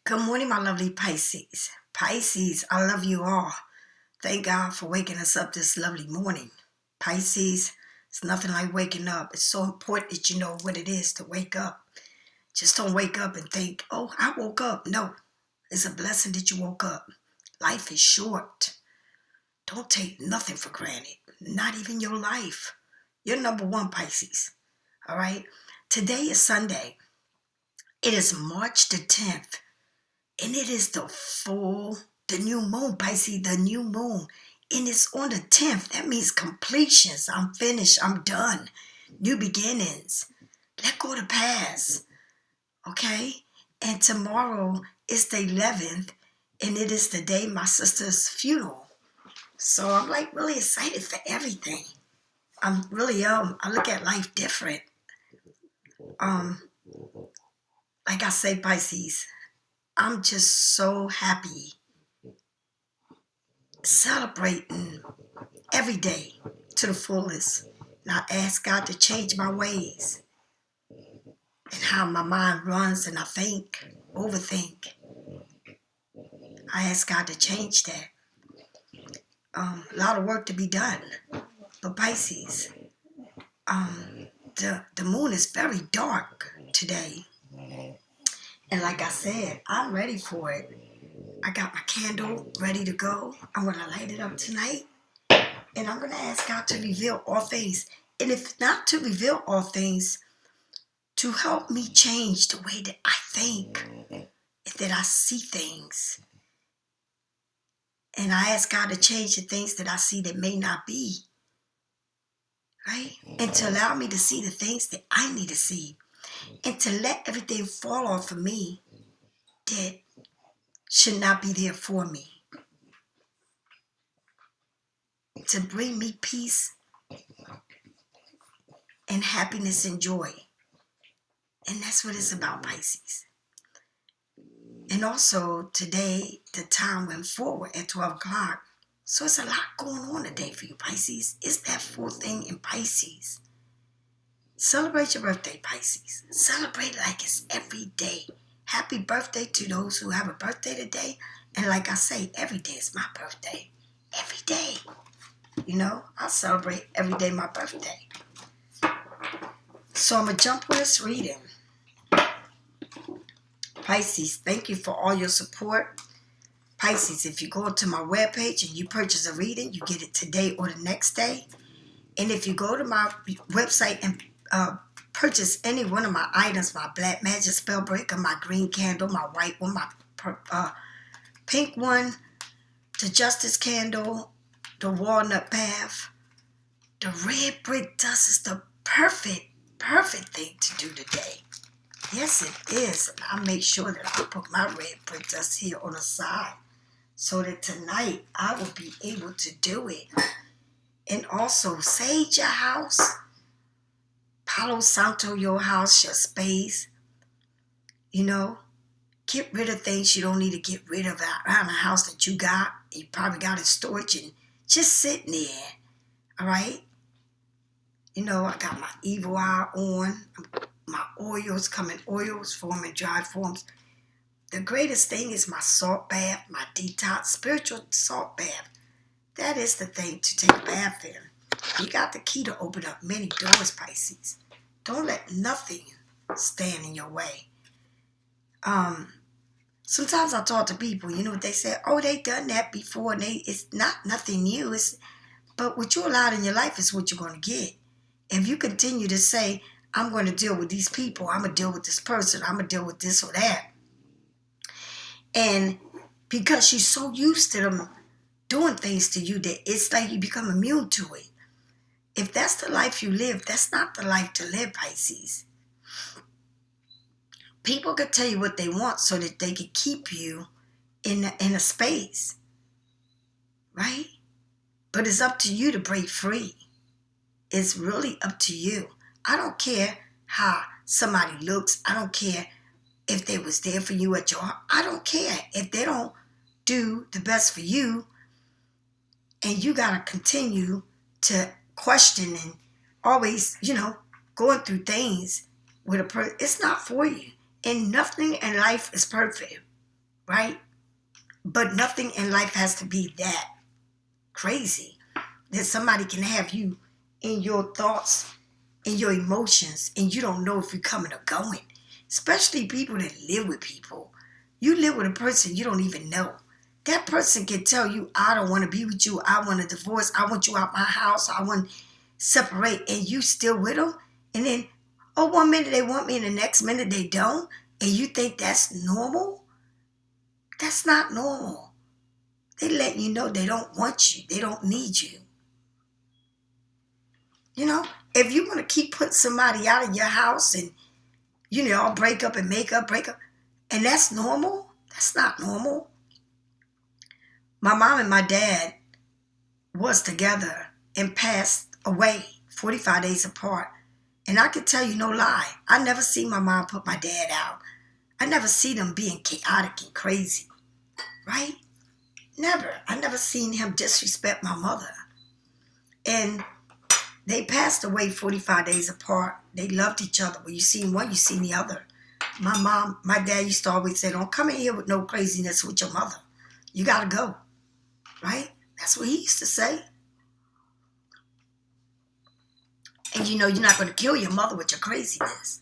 Good morning, my lovely Pisces. Pisces, I love you all. Thank God for waking us up this lovely morning. Pisces, it's nothing like waking up. It's so important that you know what it is to wake up. Just don't wake up and think, oh, I woke up. No, it's a blessing that you woke up. Life is short. Don't take nothing for granted, not even your life. You're number one, Pisces. All right? Today is Sunday. It is March the 10th. And it is the new moon, Pisces, the new moon. And it's on the 10th. That means completions. I'm finished. I'm done. New beginnings. Let go of the past. Okay? And tomorrow is the 11th. And it is the day my sister's funeral. So I'm like really excited for everything. I'm really, I look at life different. Like I say, Pisces, I'm just so happy celebrating every day to the fullest. And I ask God to change my ways and how my mind runs and I think, overthink. I ask God to change that. A lot of work to be done. But Pisces, the moon is very dark today. And like I said, I'm ready for it. I got my candle ready to go. I'm going to light it up tonight. And I'm going to ask God to reveal all things. And if not to reveal all things, to help me change the way that I think and that I see things. And I ask God to change the things that I see that may not be. Right? And to allow me to see the things that I need to see. And to let everything fall off of me that should not be there for me. To bring me peace and happiness and joy. And that's what it's about, Pisces. And also today, the time went forward at 12 o'clock. So it's a lot going on today for you, Pisces. It's that fourth thing in Pisces. Celebrate your birthday, Pisces. Celebrate it like it's every day. Happy birthday to those who have a birthday today. And like I say, every day is my birthday. Every day. You know, I'll celebrate every day my birthday. So I'm going to jump with this reading. Pisces, thank you for all your support. Pisces, if you go to my webpage and you purchase a reading, you get it today or the next day. And if you go to my website and purchase any one of my items, my black magic spell breaker, my green candle, my white one, my pink one, the justice candle, the walnut bath, the red brick dust is the perfect thing to do today. Yes, it is. And I'll make sure that I put my red brick dust here on the side so that tonight I will be able to do it. And also, sage your house. Palo Santo your house, your space. You know, get rid of things you don't need to get rid of around the house that you got. You probably got in storage and just sitting there. All right? You know, I got my evil eye on. My oils come in oils form and dry forms. The greatest thing is my salt bath, my detox, spiritual salt bath. That is the thing to take a bath in. You got the key to open up many doors, Pisces. Don't let nothing stand in your way. Sometimes I talk to people, you know what they say? Oh, they done that before, and it's not nothing new. But what you allowed in your life is what you're going to get. If you continue to say, I'm going to deal with these people, I'm going to deal with this person, I'm going to deal with this or that. And because you're so used to them doing things to you that it's like you become immune to it. If that's the life you live, that's not the life to live, Pisces. People can tell you what they want so that they can keep you in a space, right? But it's up to you to break free. It's really up to you. I don't care how somebody looks. I don't care if they was there for you at your heart. I don't care if they don't do the best for you and you got to continue to question and always, going through things with a person. It's not for you. And nothing in life is perfect. right? But nothing in life has to be that crazy that somebody can have you in your thoughts, in your emotions, and you don't know if you're coming or going. Especially people that live with people. You live with a person you don't even know. That person can tell you, I don't want to be with you. I want a divorce. I want you out my house. I want to separate. And you still with them. And then, oh, 1 minute they want me and the next minute they don't. And you think that's normal? That's not normal. They letting you know they don't want you. They don't need you. You know, if you want to keep putting somebody out of your house and, you know, all break up and break up, and that's normal, that's not normal. My mom and my dad was together and passed away 45 days apart. And I can tell you no lie, I never seen my mom put my dad out. I never see them being chaotic and crazy, right? Never. I never seen him disrespect my mother. And they passed away 45 days apart. They loved each other. When you seen one, you seen the other. My dad used to always say, don't come in here with no craziness with your mother. You got to go, right? That's what he used to say. And you know you're not going to kill your mother with your craziness.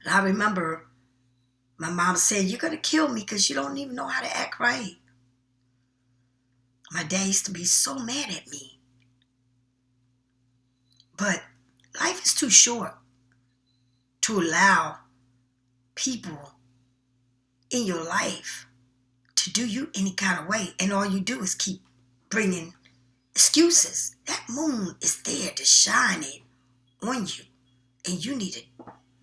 And I remember my mom said, you're going to kill me because you don't even know how to act right. My dad used to be so mad at me. But life is too short to allow people in your life to do you any kind of way. And all you do is keep bringing excuses. That moon is there to shine it on you. And you need to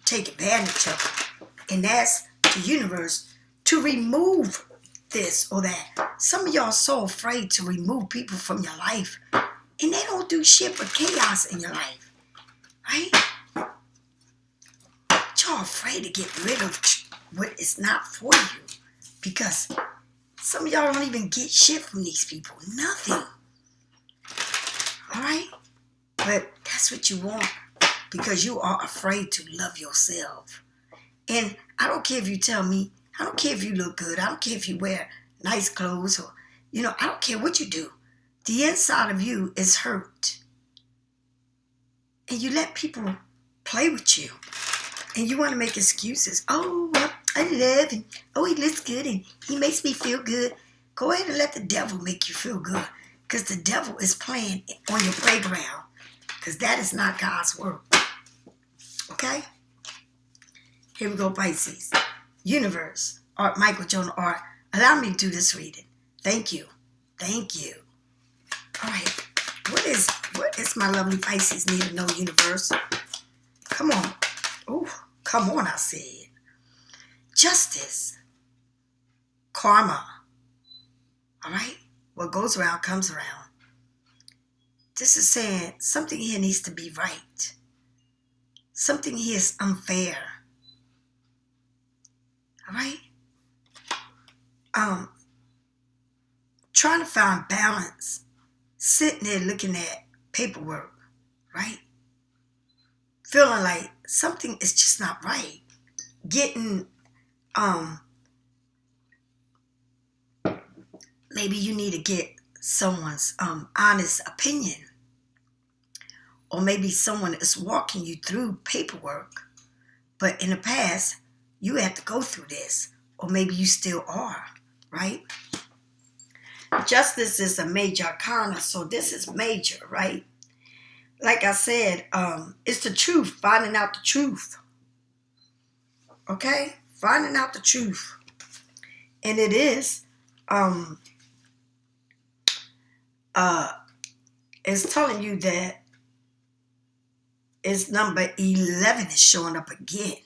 take advantage of it. And ask the universe to remove this or that. Some of y'all are so afraid to remove people from your life. And they don't do shit but chaos in your life. Right? But y'all afraid to get rid of what is not for you. Because some of y'all don't even get shit from these people. Nothing. Alright? But that's what you want. Because you are afraid to love yourself. And I don't care if you tell me, I don't care if you look good. I don't care if you wear nice clothes or, you know, I don't care what you do. The inside of you is hurt. And you let people play with you. And you want to make excuses. Oh, well, I love him. Oh, he looks good and he makes me feel good. Go ahead and let the devil make you feel good. Because the devil is playing on your playground. Because that is not God's work. Okay? Here we go, Pisces. Universe, Art Michael Jonah Art. Allow me to do this reading. Thank you. Thank you. All right. What is my lovely Pisces need to know, universe? Come on. Oh, come on, I said. Justice. Karma. All right? What goes around comes around. This is saying something here needs to be right. Something here is unfair. All right? Trying to find balance. Sitting there looking at paperwork, right? Feeling like something is just not right. Getting, maybe you need to get someone's honest opinion. Or maybe someone is walking you through paperwork. But in the past, you had to go through this. Or maybe you still are, right? Justice is a major arcana, so this is major, right? Like I said, it's the truth, finding out the truth. Okay? Finding out the truth. And it is, it's telling you that it's number 11 is showing up again.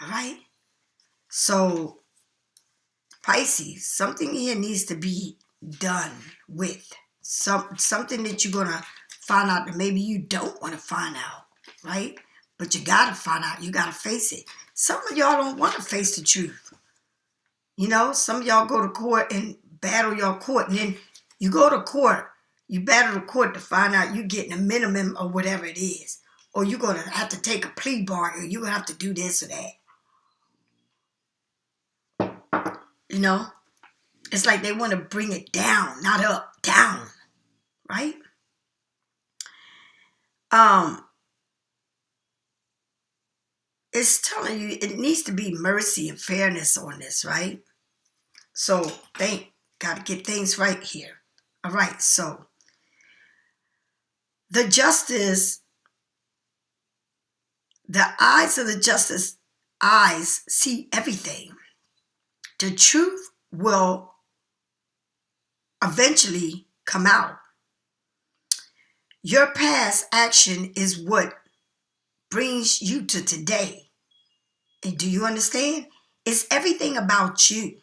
All right? So, Pisces, something here needs to be done with. Something that you're going to find out that maybe you don't want to find out, right? But you got to find out. You got to face it. Some of y'all don't want to face the truth. You know, some of y'all go to court and battle your court. And then you go to court, you battle the court to find out you're getting a minimum or whatever it is. Or you're going to have to take a plea bargain. You're going to have to do this or that. You know, it's like they want to bring it down, not up, down, right? It's telling you it needs to be mercy and fairness on this, right? So got to get things right here. All right, so the justice, the eyes of the justice eyes see everything. The truth will eventually come out. Your past action is what brings you to today. And do you understand? It's everything about you.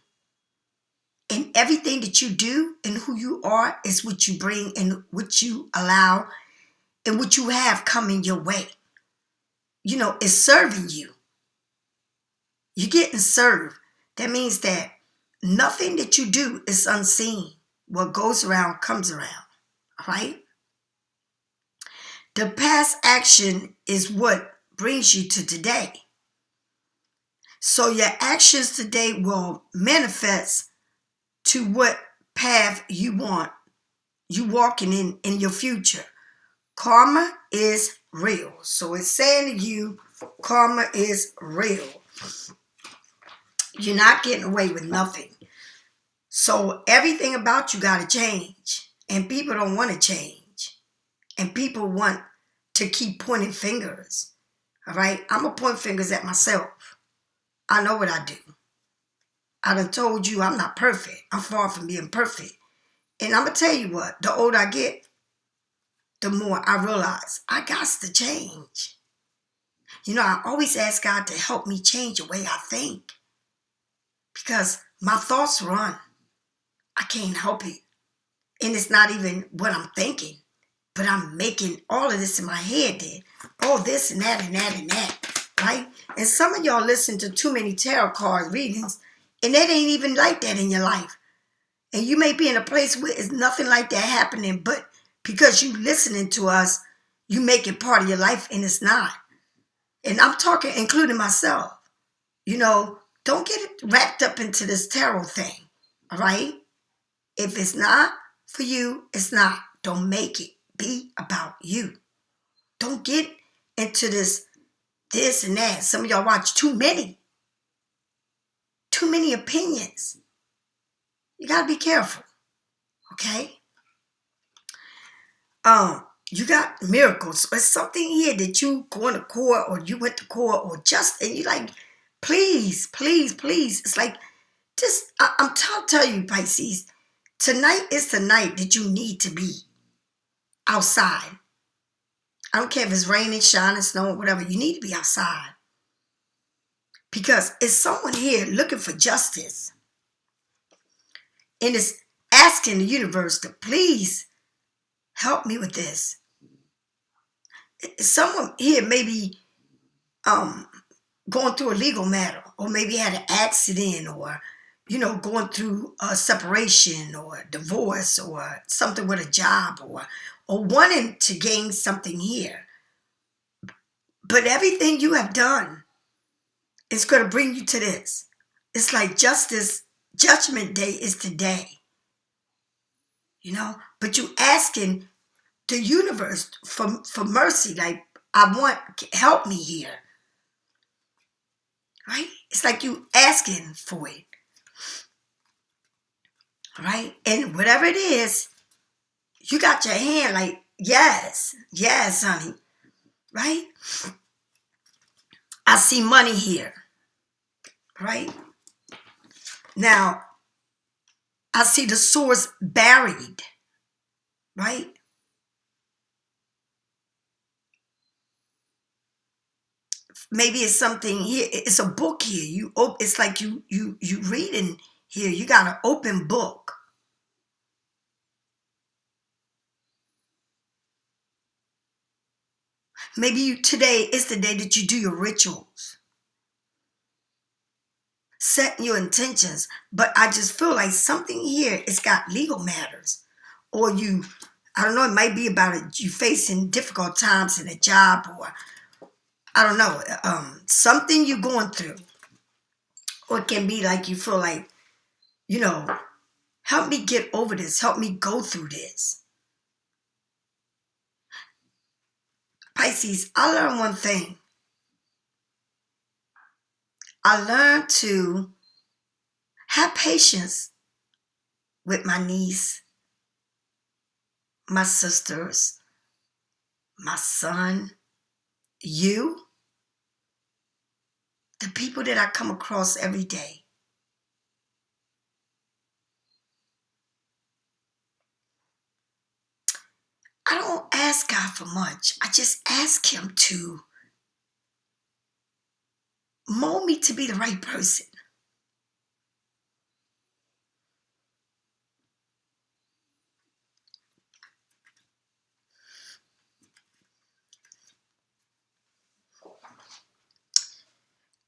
And everything that you do and who you are is what you bring and what you allow and what you have coming your way. You know, it's serving you. You're getting served. That means that nothing that you do is unseen. What goes around comes around. All right? The past action is what brings you to today. So your actions today will manifest to what path you want. You walking in your future. Karma is real. So it's saying to you, karma is real. You're not getting away with nothing. So everything about you got to change. And people don't want to change. And people want to keep pointing fingers. All right? I'm going to point fingers at myself. I know what I do. I done told you I'm not perfect. I'm far from being perfect. And I'm going to tell you what, the older I get, the more I realize I got to change. You know, I always ask God to help me change the way I think. Because my thoughts run. I can't help it. And it's not even what I'm thinking. But I'm making all of this in my head then. Oh, this and that and that and that. Right? And some of y'all listen to too many tarot card readings. And that ain't even like that in your life. And you may be in a place where it's nothing like that happening. But because you listening to us, you make it part of your life and it's not. And I'm talking, including myself. You know, don't get it wrapped up into this tarot thing. All right? If it's not for you, it's not. Don't make it be about you. Don't get into this and that. Some of y'all watch too many opinions. You got to be careful. Okay? You got miracles. So it's something here that you going to court or you went to court or just, and you like, please, please, please. It's like, just, I'm telling you, Pisces, tonight is the night that you need to be outside. I don't care if it's raining, shining, snowing, whatever. You need to be outside. Because it's someone here looking for justice. And it's asking the universe to please help me with this. Someone here may be going through a legal matter, or maybe had an accident, or, you know, going through a separation or a divorce or something with a job, or wanting to gain something here. But everything you have done is going to bring you to this. It's like judgment day is today. You know, but you asking the universe for mercy, like, help me here. Right? It's like you asking for it. Right? And whatever it is, you got your hand like, yes, honey. Right? I see money here. Right? Now, I see the source buried. Right? Maybe it's something here. It's a book here. It's like you reading here. You got an open book. Maybe today is the day that you do your rituals. Setting your intentions. But I just feel like something here, it's got legal matters. Or I don't know, it might be about it. You facing difficult times in a job, or I don't know, something you're going through. Or it can be like you feel like you know, help me get over this. Help me go through this. Pisces, I learned one thing. I learned to have patience with my niece, my sisters, my son, you, the people that I come across every day. I don't ask God for much. I just ask Him to mold me to be the right person.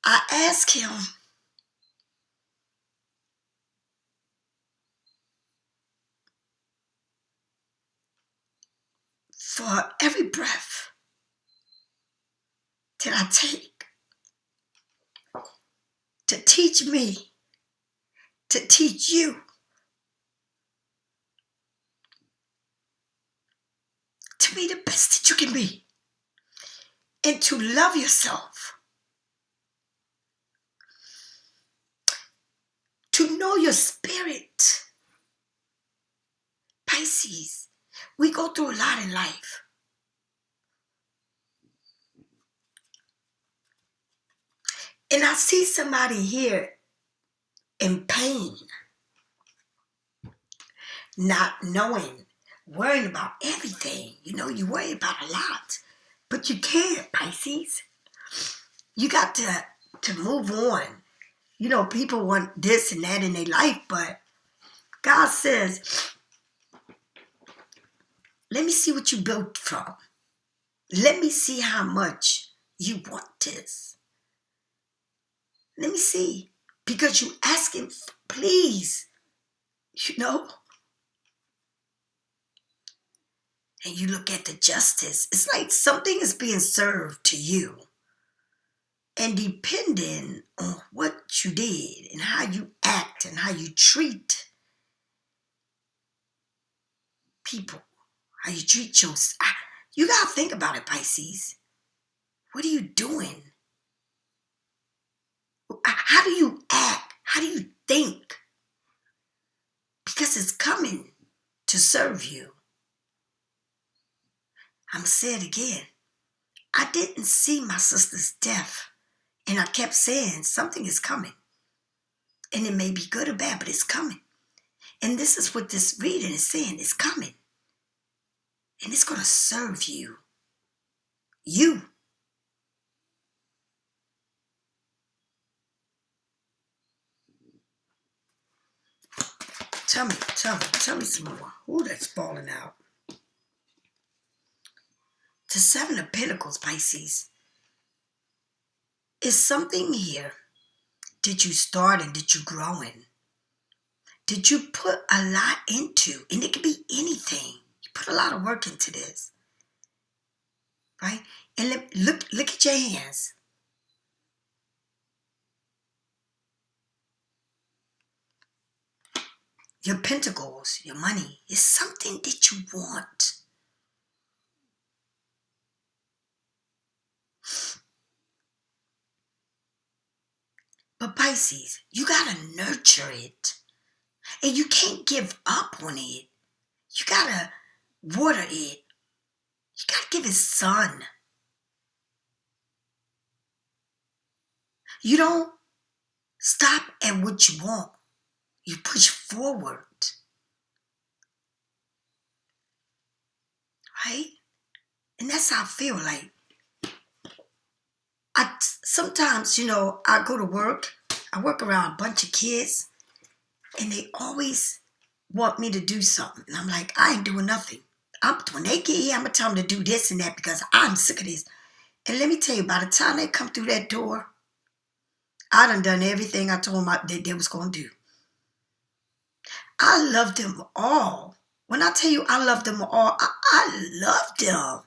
I ask Him for every breath that I take to teach me, to teach you, to be the best that you can be, and to love yourself, to know your spirit. Pisces, we go through a lot in life. And I see somebody here in pain, not knowing, worrying about everything. You know, you worry about a lot, but you can't, Pisces. You got to move on. You know, people want this and that in their life, but God says, let me see what you built from. Let me see how much you want this. Let me see. Because you asking, please, you know. And you look at the justice. It's like something is being served to you. And depending on what you did and how you act and how you treat people, how you treat yourself, you got to think about it, Pisces. What are you doing? How do you act? How do you think? Because it's coming to serve you. I'm going to say it again. I didn't see my sister's death. And I kept saying something is coming. And it may be good or bad, but it's coming. And this is what this reading is saying. It's coming. And it's going to serve you. You. Tell me some more. Ooh, that's falling out. The Seven of Pentacles, Pisces. Is something here. Did you start and did you grow in? Did you put a lot into? And it could be anything. You put a lot of work into this. Right? And look at your hands. Your pentacles, your money, is something that you want. But Pisces, you gotta nurture it. And you can't give up on it. You gotta water it. You gotta give it sun. You don't stop at what you want. You push forward. Right? And that's how I feel like. Sometimes, I go to work. I work around a bunch of kids. And they always want me to do something. And I'm like, I ain't doing nothing. When they get here, I'm going to tell them to do this and that because I'm sick of this. And let me tell you, by the time they come through that door, I done everything I told them that they was going to do. I love them all. When I tell you I love them all, I love them.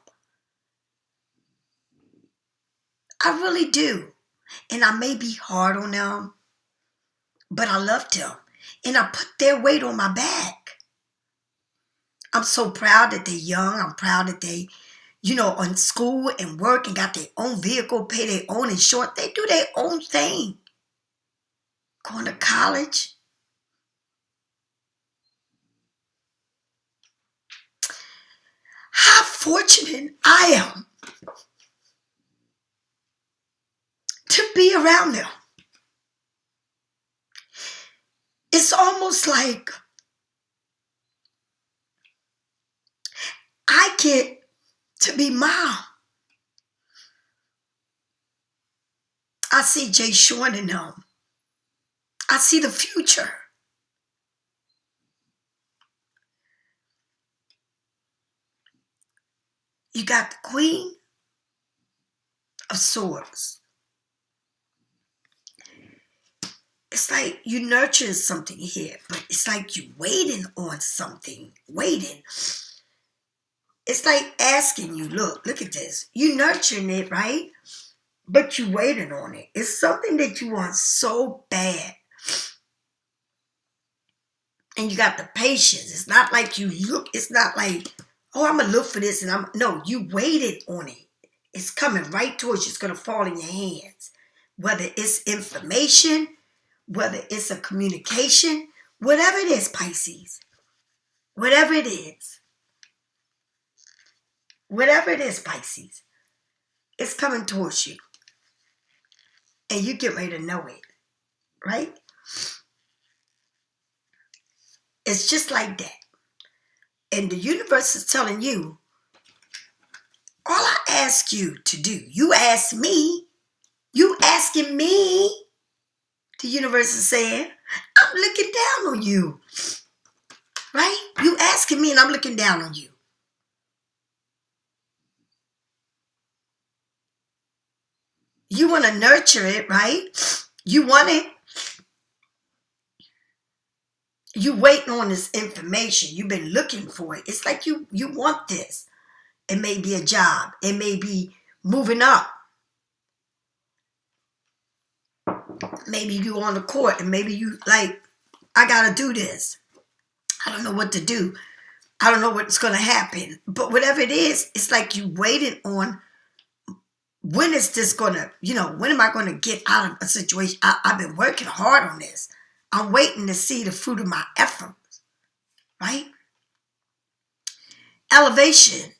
I really do. And I may be hard on them, but I love them. And I put their weight on my back. I'm so proud that they're young. I'm proud that they, on school and work and got their own vehicle, pay their own insurance. They do their own thing. Going to college. How fortunate I am to be around them. It's almost like I get to be mom. I see Jay Sean in them. I see the future. You got the Queen of Swords. It's like you nurturing something here, but it's like you waiting on something. Waiting. It's like asking you, look at this. You nurturing it, right? But you waiting on it. It's something that you want so bad. And you got the patience. It's not like it's not like, oh, I'm going to look for this. No, you waited on it. It's coming right towards you. It's going to fall in your hands. Whether it's information, whether it's a communication, whatever it is, Pisces. Whatever it is. Whatever it is, Pisces. It's coming towards you. And you get ready to know it. Right? It's just like that. And the universe is telling you, all I ask you to do, you ask me, you asking me, the universe is saying, I'm looking down on you. Right? You asking me and I'm looking down on you. You want to nurture it, right? You want it. You waiting on this information. You've been looking for it. It's like you want this. It may be a job. It may be moving up. Maybe you on the court and maybe you like, I got to do this. I don't know what to do. I don't know what's going to happen. But whatever it is, it's like you waiting on, when is this going to, when am I going to get out of a situation? I've been working hard on this. I'm waiting to see the fruit of my efforts. Right? Elevation.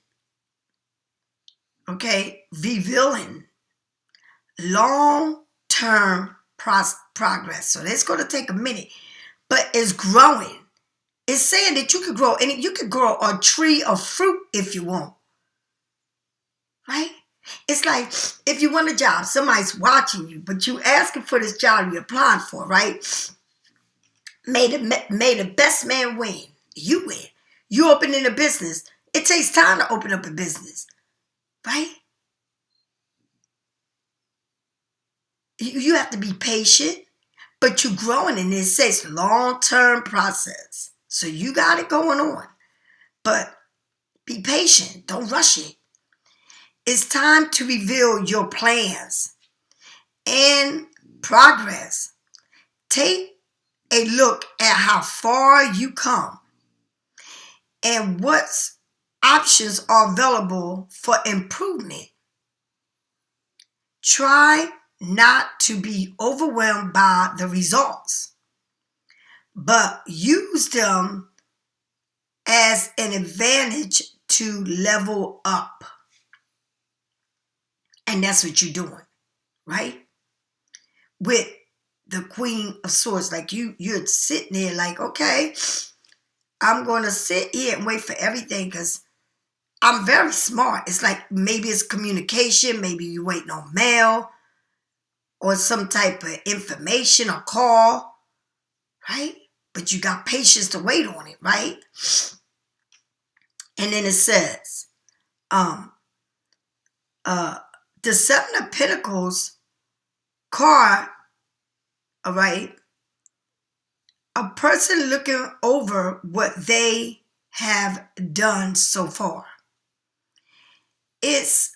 Okay? Revealing long-term progress. So it's going to take a minute. But it's growing. It's saying that you could grow, and you could grow a tree of fruit if you want. Right? It's like if you want a job, somebody's watching you, but you asking for this job you're applying for, right? May the best man win. You win. You opening a business. It takes time to open up a business. Right? You have to be patient, but you're growing, and it says long-term process. So you got it going on. But be patient. Don't rush it. It's time to reveal your plans and progress. Take a look at how far you come and what options are available for improvement. Try not to be overwhelmed by the results, but use them as an advantage to level up. And that's what you're doing, right? With the Queen of Swords, like you're sitting there like, okay, I'm going to sit here and wait for everything because I'm very smart. It's like maybe it's communication, maybe you're waiting on mail or some type of information or call, right? But you got patience to wait on it, right? And then it says, the Seven of Pentacles card, all right, a person looking over what they have done so far. It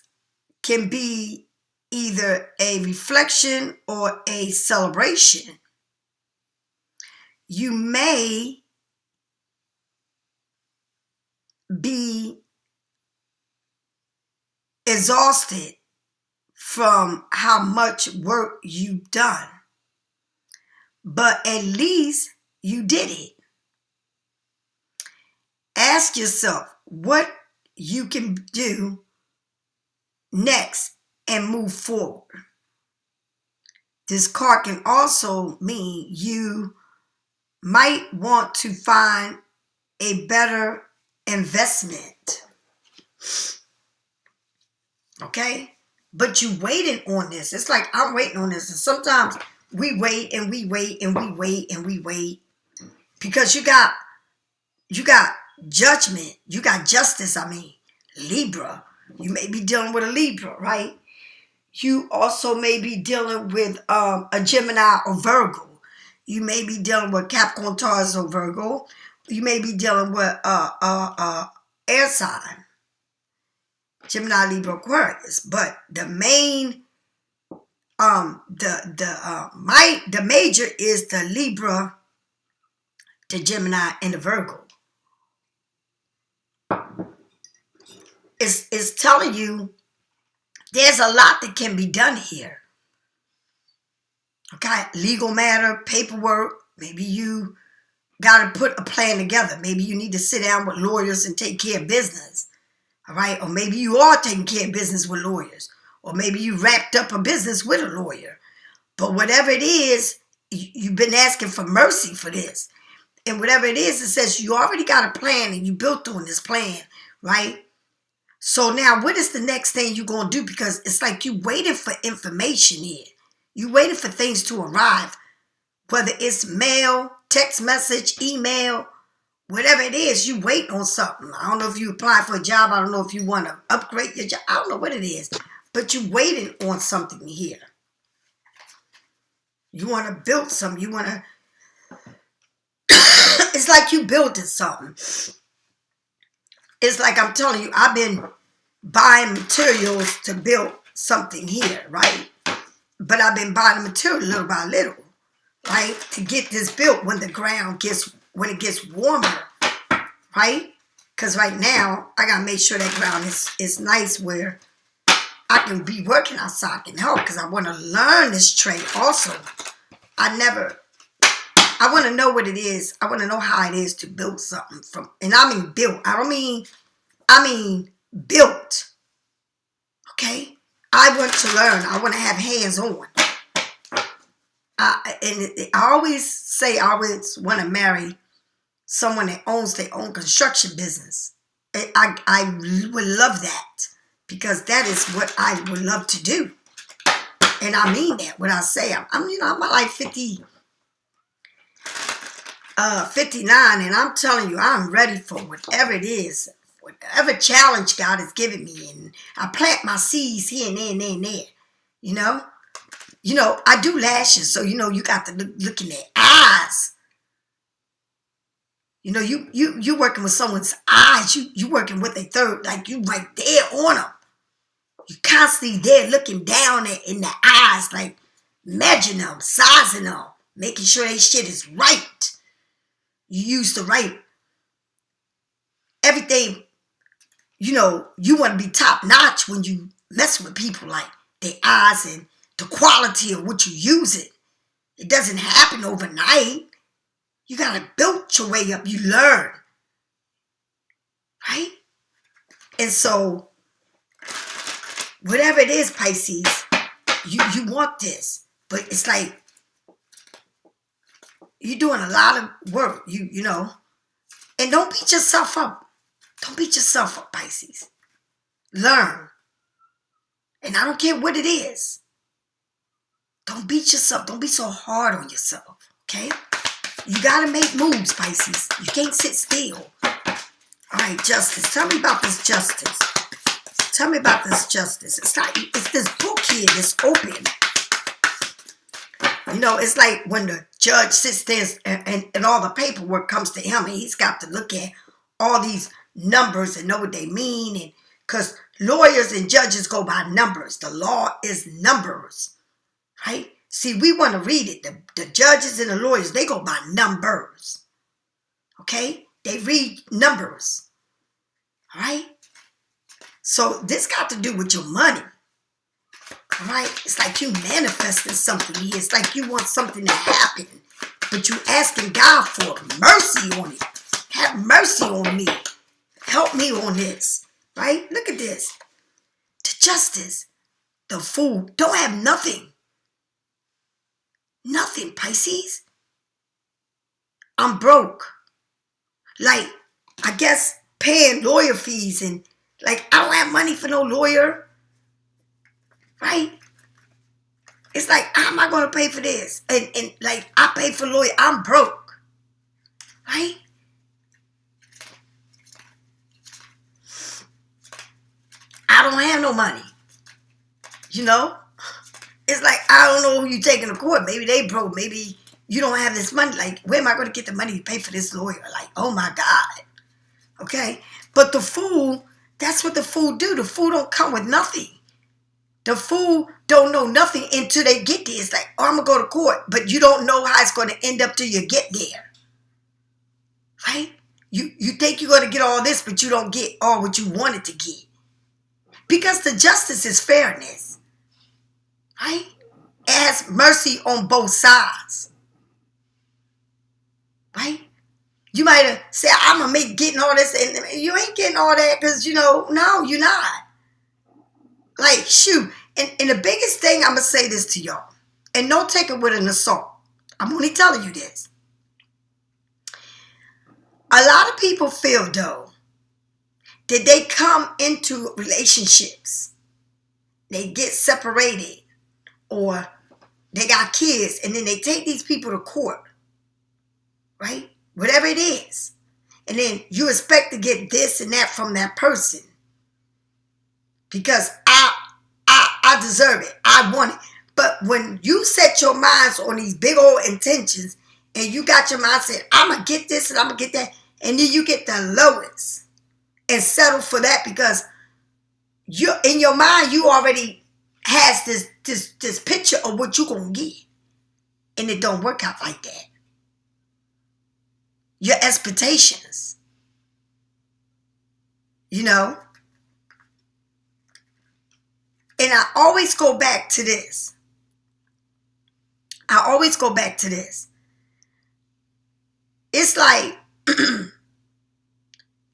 can be either a reflection or a celebration. you may be exhausted from how much work you've done, but at least you did it. Ask yourself what you can do next and move forward. This card can also mean you might want to find a better investment. Okay? But you waiting on this. It's like I'm waiting on this. And sometimes we wait and we wait and we wait and we wait. Because you got judgment. You got justice, Libra. You may be dealing with a Libra, right? You also may be dealing with a Gemini or Virgo. You may be dealing with Capricorn, Taurus, or Virgo. You may be dealing with air sign, Gemini, Libra, Aquarius. But the main, the major is the Libra, the Gemini, and the Virgo. It's telling you there's a lot that can be done here. Okay, legal matter, paperwork. Maybe you got to put a plan together. Maybe you need to sit down with lawyers and take care of business. All right, or maybe you are taking care of business with lawyers. Or maybe you wrapped up a business with a lawyer. But whatever it is, you've been asking for mercy for this. And whatever it is, it says you already got a plan and you built on this plan, right? So now what is the next thing you're going to do? Because it's like you waiting for information here. You waiting for things to arrive. Whether it's mail, text message, email, whatever it is, you wait on something. I don't know if you apply for a job. I don't know if you want to upgrade your job. I don't know what it is. But you waiting on something here. You want to build something. You want to... It's like you building something. It's like I'm telling you, I've been buying materials to build something here, right? But I've been buying the material little by little, right? To get this built when the ground when it gets warmer, right? Because right now, I got to make sure that ground is nice where I can be working outside and help, because I want to learn this trade also. I want to know what it is. I want to know how it is to build something from, and I mean built. I mean built. Okay? I want to learn. I want to have hands on. I always say I always want to marry someone that owns their own construction business. I would love that, because that is what I would love to do. And I mean that when I say I'm like 59, and I'm telling you, I'm ready for whatever it is, whatever challenge God has given me, and I plant my seeds here and there and there and there. You know, I do lashes, so you got to look in their eyes. You working with someone's eyes. You working with a third, like you right there on them. You constantly there looking down in the eyes, like measuring them, sizing them, making sure they shit is right. You use the right everything. You want to be top notch when you mess with people, like their eyes and the quality of what you use it. It doesn't happen overnight. You got to build your way up. You learn. Right? And so, whatever it is, Pisces, you want this. But it's like, you're doing a lot of work, you know. And don't beat yourself up. Don't beat yourself up, Pisces. Learn. And I don't care what it is. Don't beat yourself. Don't be so hard on yourself, okay? You got to make moves, Pisces. You can't sit still. All right, Justice. Tell me about this Justice. Tell me about this Justice. It's this book here that's open. It's like when the judge sits there and all the paperwork comes to him, and he's got to look at all these numbers and know what they mean. And because lawyers and judges go by numbers. The law is numbers, right? See, we want to read it. The judges and the lawyers, they go by numbers. Okay? They read numbers. All right? So this got to do with your money. All right? It's like you manifesting something here. It's like you want something to happen. But you asking God for mercy on it. Have mercy on me. Help me on this. Right? Look at this. The justice. The fool don't have nothing. Nothing, Pisces. I'm broke. Like, I guess paying lawyer fees and like, I don't have money for no lawyer. Right? It's like, how am I going to pay for this? And like, I pay for lawyer. I'm broke. Right? I don't have no money. You know? It's like, I don't know who you taking to court. Maybe they broke. Maybe you don't have this money. Like, where am I going to get the money to pay for this lawyer? Like, oh my God. Okay? But the fool, that's what the fool do. The fool don't come with nothing. The fool don't know nothing until they get there. It's like, oh, I'm going to go to court. But you don't know how it's going to end up till you get there. Right? You think you're going to get all this, but you don't get all what you wanted to get. Because the justice is fairness. Right? It has mercy on both sides. Right? You might have said, I'm going to make getting all this. And you ain't getting all that because, no, you're not. Like, shoot. And the biggest thing, I'm going to say this to y'all. And don't take it with an assault. I'm only telling you this. A lot of people feel, though, that they come into relationships. They get separated. Or they got kids. And then they take these people to court. Right? Whatever it is. And then you expect to get this and that from that person. Because I deserve it. I want it. But when you set your minds on these big old intentions and you got your mindset, I'm going to get this and I'm going to get that. And then you get the lowest and settle for that because you in your mind, you already has this picture of what you're going to get. And it don't work out like that. Your expectations. And I always go back to this. It's like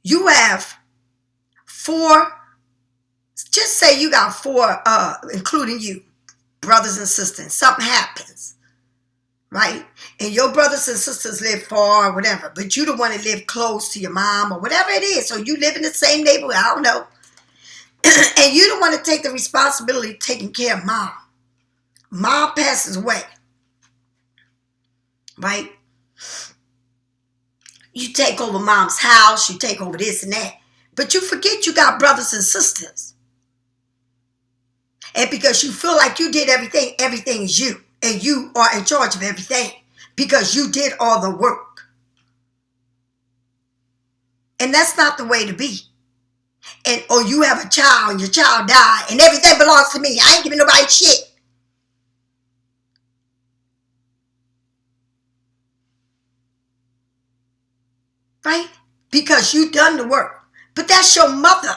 you have 4, just say you got 4, including you, brothers and sisters. Something happens, right? And your brothers and sisters live far or whatever, but you the one that live close to your mom or whatever it is. So you live in the same neighborhood, I don't know. And you don't want to take the responsibility of taking care of mom. Mom passes away. Right? You take over mom's house. You take over this and that. But you forget you got brothers and sisters. And because you feel like you did everything, everything is you. And you are in charge of everything. Because you did all the work. And that's not the way to be. Or you have a child and your child died and everything belongs to me. I ain't giving nobody shit. Right? Because you done the work. But that's your mother.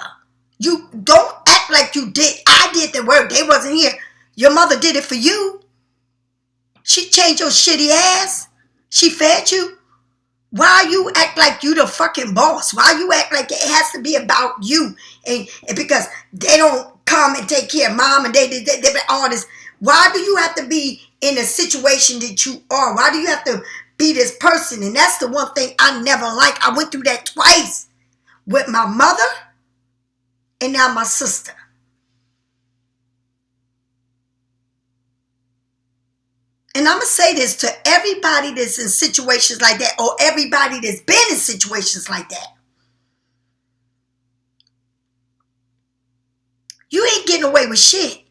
You don't act like you did. I did the work. They wasn't here. Your mother did it for you. She changed your shitty ass. She fed you. Why you act like you the fucking boss? Why you act like it has to be about you? And because they don't come and take care of mom and they all this. Why do you have to be in a situation that you are? Why do you have to be this person? And that's the one thing I never liked. I went through that twice with my mother and now my sister. And I'm going to say this to everybody that's in situations like that or everybody that's been in situations like that. You ain't getting away with shit.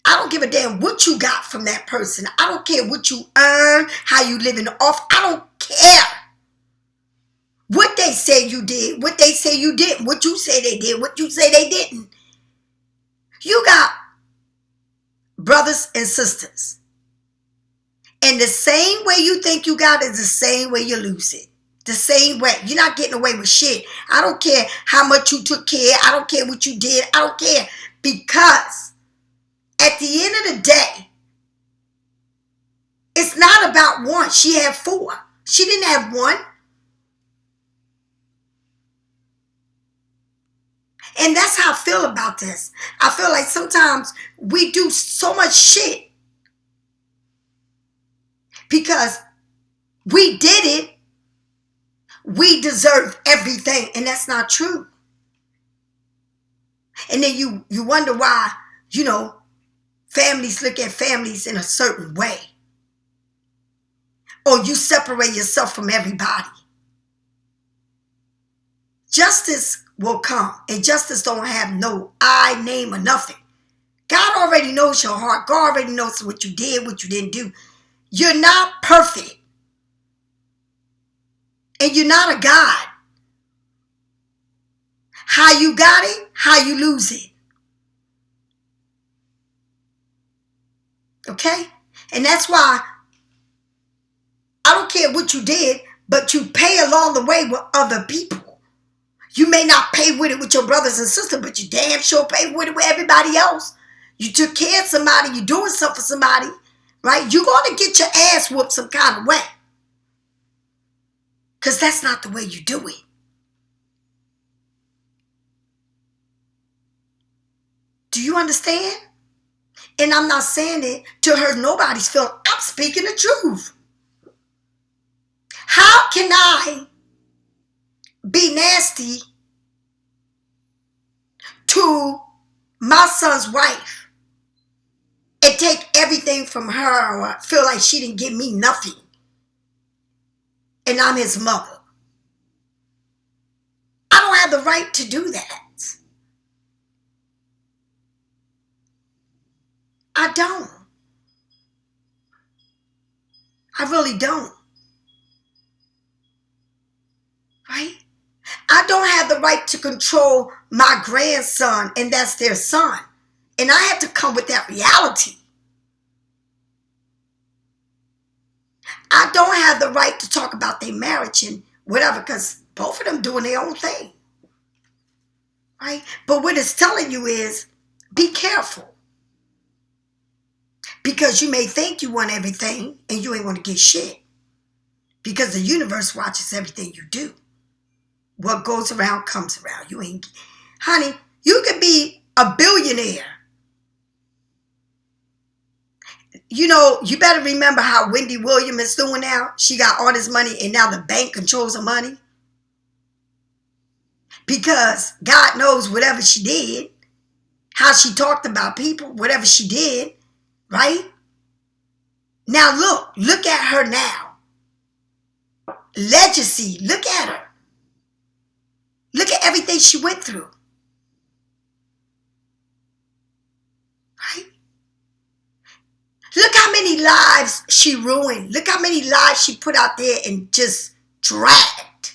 I don't give a damn what you got from that person. I don't care what you earn, how you living off. I don't care what they say you did, what they say you didn't, what you say they did, what you say they didn't. You got brothers and sisters. And the same way you think you got it is the same way you lose it. The same way. You're not getting away with shit. I don't care how much you took care. I don't care what you did. I don't care. Because at the end of the day, it's not about one. She had 4. She didn't have 1. And that's how I feel about this. I feel like sometimes we do so much shit because we did it. We deserve everything. And that's not true. And then you wonder why, families look at families in a certain way. Or you separate yourself from everybody. Justice will come. And justice don't have no I, name, or nothing. God already knows your heart. God already knows what you did, what you didn't do. You're not perfect. And you're not a God. How you got it, how you lose it. Okay? And that's why I don't care what you did, but you pay along the way with other people. You may not pay with it with your brothers and sisters, but you damn sure pay with it with everybody else. You took care of somebody, you're doing something for somebody, right? You're going to get your ass whooped some kind of way. Because that's not the way you do it. Do you understand? And I'm not saying it to hurt nobody's feelings. I'm speaking the truth. How can I be nasty to my son's wife and take everything from her or feel like she didn't give me nothing and I'm his mother? I don't have the right to do that. I don't. I really don't. Right? I don't have the right to control my grandson, and that's their son. And I have to come with that reality. I don't have the right to talk about their marriage and whatever, because both of them doing their own thing. Right? But what it's telling you is, be careful. Because you may think you want everything and you ain't going to get shit. Because the universe watches everything you do. What goes around comes around. Honey, you could be a billionaire. You better remember how Wendy Williams is doing now. She got all this money and now the bank controls her money. Because God knows whatever she did, how she talked about people, whatever she did, right? Now look at her now. Legacy, look at her. Look at everything she went through. Right? Look how many lives she ruined. Look how many lives she put out there and just dragged.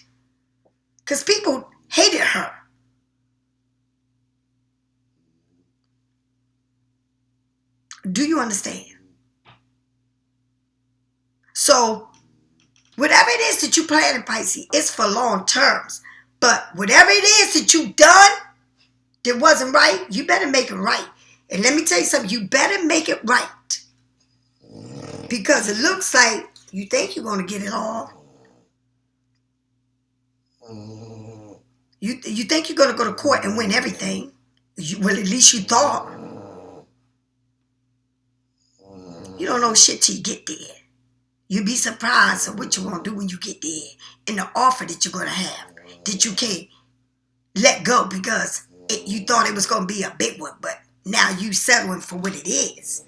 Because people hated her. Do you understand? So, whatever it is that you plan in Pisces, it's for long terms. But whatever it is that you've done that wasn't right, you better make it right. And let me tell you something, you better make it right. Because it looks like you think you're going to get it all. You think you're going to go to court and win everything. Well, at least you thought. You don't know shit till you get there. You'll be surprised at what you're going to do when you get there. And the offer that you're going to have. That you can't let go because you thought it was going to be a big one. But now you settling for what it is.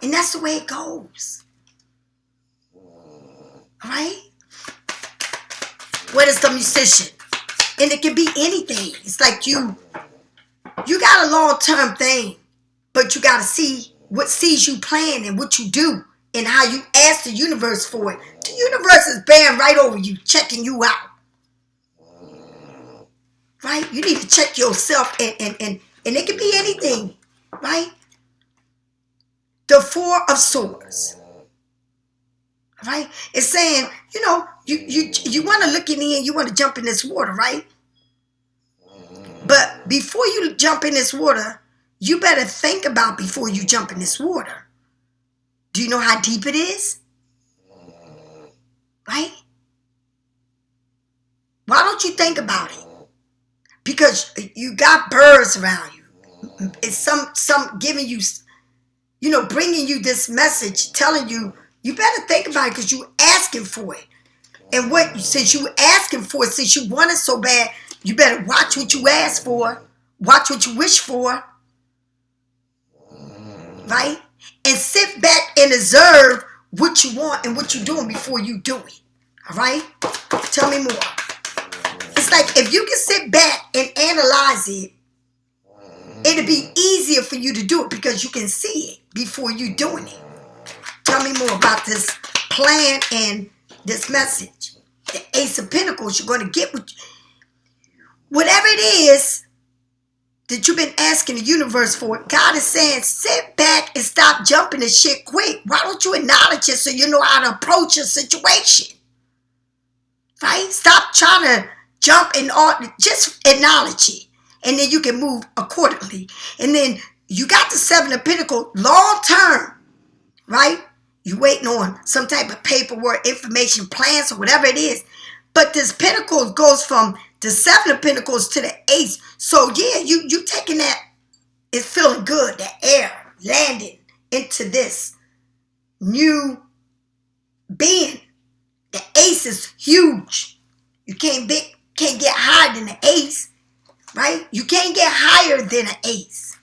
And that's the way it goes. Alright? What is the musician? And it can be anything. It's like you got a long-term thing. But you got to see what sees you playing and what you do. And how you ask the universe for it. The universe is bearing right over you, checking you out. Right? You need to check yourself and it can be anything. Right? The 4 of Swords. right? It's saying, you know, you want to look in the end, you want to jump in this water, right? But before you jump in this water, you better think about before you jump in this water. Do you know how deep it is? Right? Why don't you think about it? Because you got birds around you. It's some giving you, you know, bringing you this message, telling you, you better think about it because you asking for it. And since you asking for it, since you want it so bad, you better watch what you ask for. Watch what you wish for. Right? And sit back and observe what you want and what you're doing before you do it. All right? Tell me more. It's like if you can sit back and analyze it, it'll be easier for you to do it because you can see it before you doing it. Tell me more about this plan and this message. The Ace of Pentacles, you're going to get whatever it is that you've been asking the universe for. God is saying, sit back and stop jumping the shit quick. Why don't you acknowledge it so you know how to approach a situation? Right? Stop trying to jump and just acknowledge it. And then you can move accordingly. And then you got the Seven of Pentacles long term. Right? You waiting on some type of paperwork, information, plans, or whatever it is. But this Pentacle goes from the Seven of Pentacles to the Ace. So yeah, you taking that, it's feeling good. The air landing into this new being. The Ace is huge. You can't get higher than the Ace, right? You can't get higher than an Ace,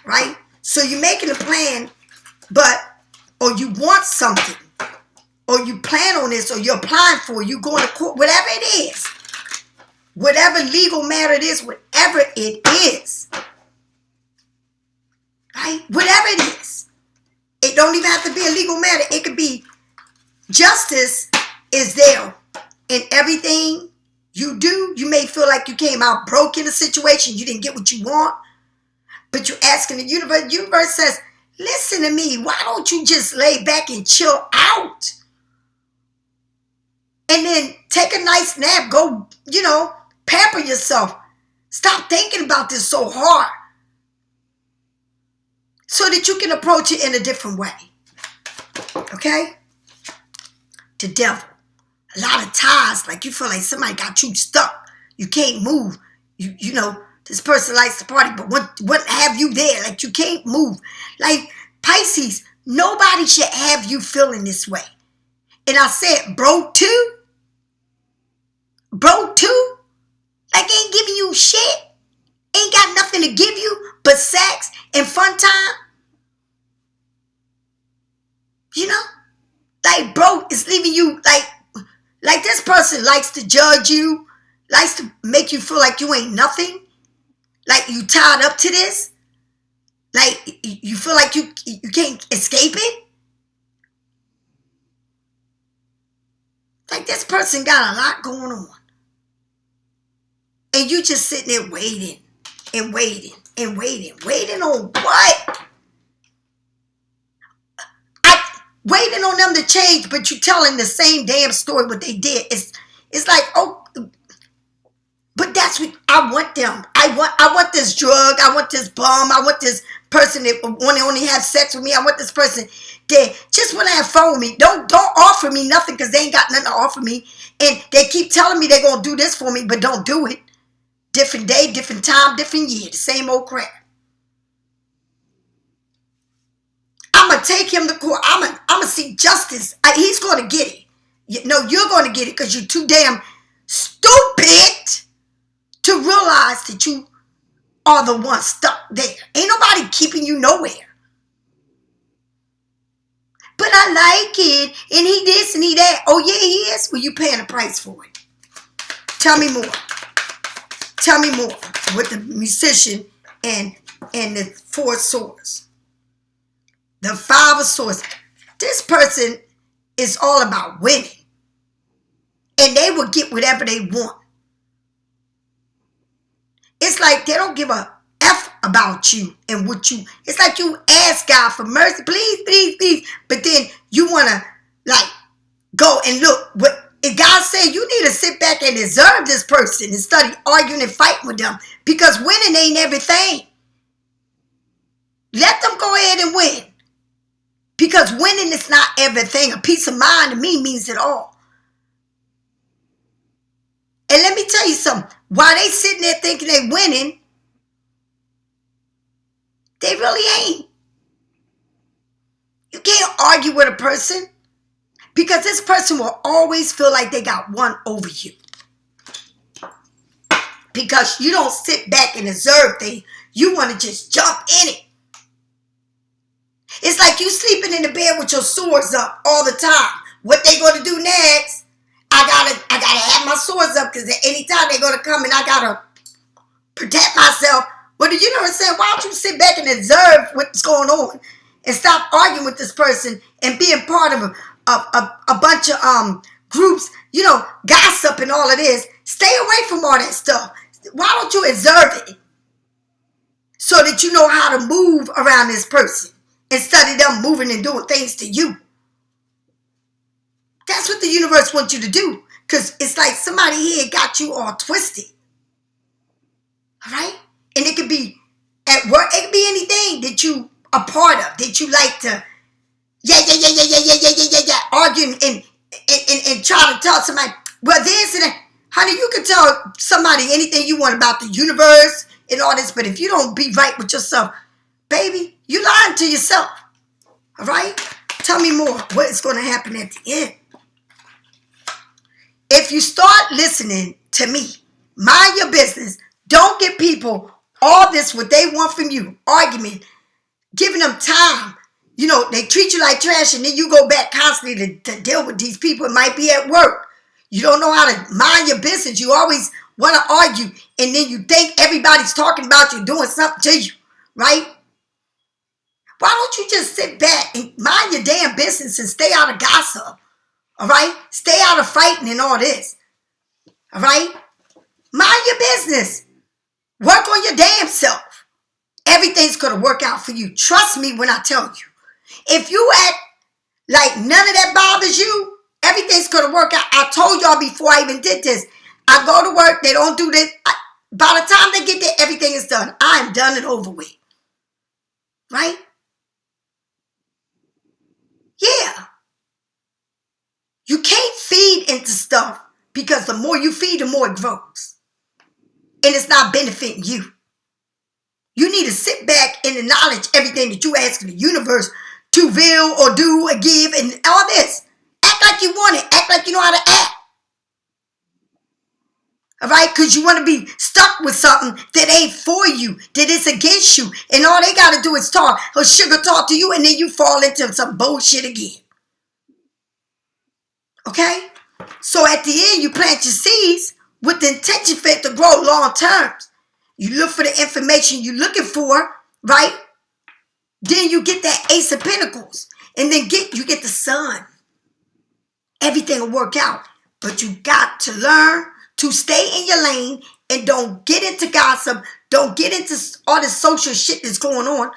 right? So you're making a plan, or you want something, or you plan on this, or you're applying for it, you going to court, whatever it is, whatever legal matter it is, whatever it is, right? Whatever it is. It don't even have to be a legal matter. It could be justice is there in everything you do. You may feel like you came out broke in a situation. You didn't get what you want, but you're asking the universe. The universe says, listen to me. Why don't you just lay back and chill out? And then take a nice nap. Go, pamper yourself. Stop thinking about this so hard. So that you can approach it in a different way. Okay? The devil. A lot of ties, like you feel like somebody got you stuck. You can't move. You know, this person likes to party, but what have you there? Like you can't move. Like Pisces, nobody should have you feeling this way. And I said, broke too? Broke too? Like ain't giving you shit? Ain't got nothing to give you but sex and fun time? You know? Like broke is leaving you like this person likes to judge you, likes to make you feel like you ain't nothing. Like you tied up to this. Like you feel like you can't escape it. Like this person got a lot going on. And you just sitting there waiting and waiting and waiting. Waiting on what? Waiting on them to change, but you telling the same damn story what they did. It's like, oh, but that's what I want them. I want this drug. I want this bum. I want this person that want to only have sex with me. I want this person that just want to have fun with me. Don't offer me nothing because they ain't got nothing to offer me. And they keep telling me they're going to do this for me, but don't do it. Different day, different time, different year. The same old crap. I'm going to take him to court. I'm going to seek justice. He's going to get it. You're going to get it because you're too damn stupid to realize that you are the one stuck there. Ain't nobody keeping you nowhere. But I like it. And he this and he that. Oh, yeah, he is. Well, you paying a price for it. Tell me more. Tell me more with the musician and the Four of Swords. The Five of Swords. This person is all about winning. And they will get whatever they want. It's like they don't give a F about you and what you... It's like you ask God for mercy. Please, please, please. But then you want to, go and look. If God said you need to sit back and observe this person and study arguing and fighting with them, because winning ain't everything. Let them go ahead and win. Because winning is not everything. A peace of mind to me means it all. And let me tell you something. While they sitting there thinking they winning, they really ain't. You can't argue with a person because this person will always feel like they got one over you. Because you don't sit back and observe things. You want to just jump in it. It's like you sleeping in the bed with your swords up all the time. What they going to do next? I gotta have my swords up because at any time they're going to come and I gotta protect myself. Well, the universe said, why don't you sit back and observe what's going on and stop arguing with this person and being part of a bunch of groups, gossip and all of this. Stay away from all that stuff. Why don't you observe it so that you know how to move around this person instead of them moving and doing things to you? That's what the universe wants you to do, because it's like somebody here got you all twisted. All right? And it could be at work. It could be anything that you are part of, that you like to, arguing and try to tell somebody, well, this and that. Honey, you can tell somebody anything you want about the universe and all this, but if you don't be right with yourself, baby, you lying to yourself. All right? Tell me more. What is going to happen at the end? If you start listening to me, mind your business. Don't give people all this, what they want from you, argument, giving them time. They treat you like trash and then you go back constantly to deal with these people. It might be at work. You don't know how to mind your business. You always want to argue and then you think everybody's talking about you, doing something to you, right? Why don't you just sit back and mind your damn business and stay out of gossip, all right? Stay out of fighting and all this, all right? Mind your business. Work on your damn self. Everything's going to work out for you. Trust me when I tell you. If you act like none of that bothers you, everything's going to work out. I told y'all before I even did this. I go to work. They don't do this. By the time they get there, everything is done. I'm done and over with. Right? Yeah. You can't feed into stuff because the more you feed, the more it grows. And it's not benefiting you. You need to sit back and acknowledge everything that you ask the universe to will or do or give and all this. Act like you want it. Act like you know how to act. All right? Because you want to be stuck with something that ain't for you, that is against you. And all they got to do is talk or sugar talk to you and then you fall into some bullshit again. Okay? So at the end, you plant your seeds with the intention for it to grow long terms. You look for the information you're looking for, right? Then you get that Ace of Pentacles. And then you get the Sun. Everything will work out. But you got to learn to stay in your lane and don't get into gossip. Don't get into all this social shit that's going on.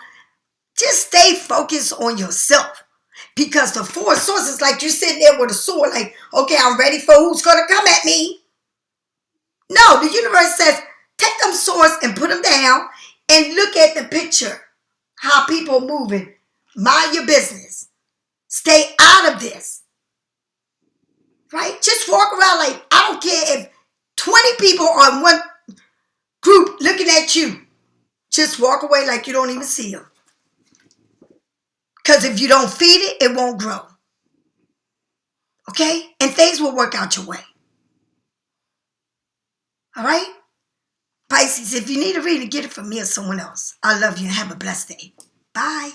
Just stay focused on yourself. Because the four sources, like you're sitting there with a sword, like, okay, I'm ready for who's going to come at me. No, the universe says, take them swords and put them down and look at the picture. How people are moving. Mind your business. Stay out of this. Right? Just walk around like, I don't care if 20 people are in one group looking at you. Just walk away like you don't even see them. Because if you don't feed it, it won't grow. Okay? And things will work out your way. All right? Pisces, if you need a reading, get it from me or someone else. I love you and have a blessed day. Bye.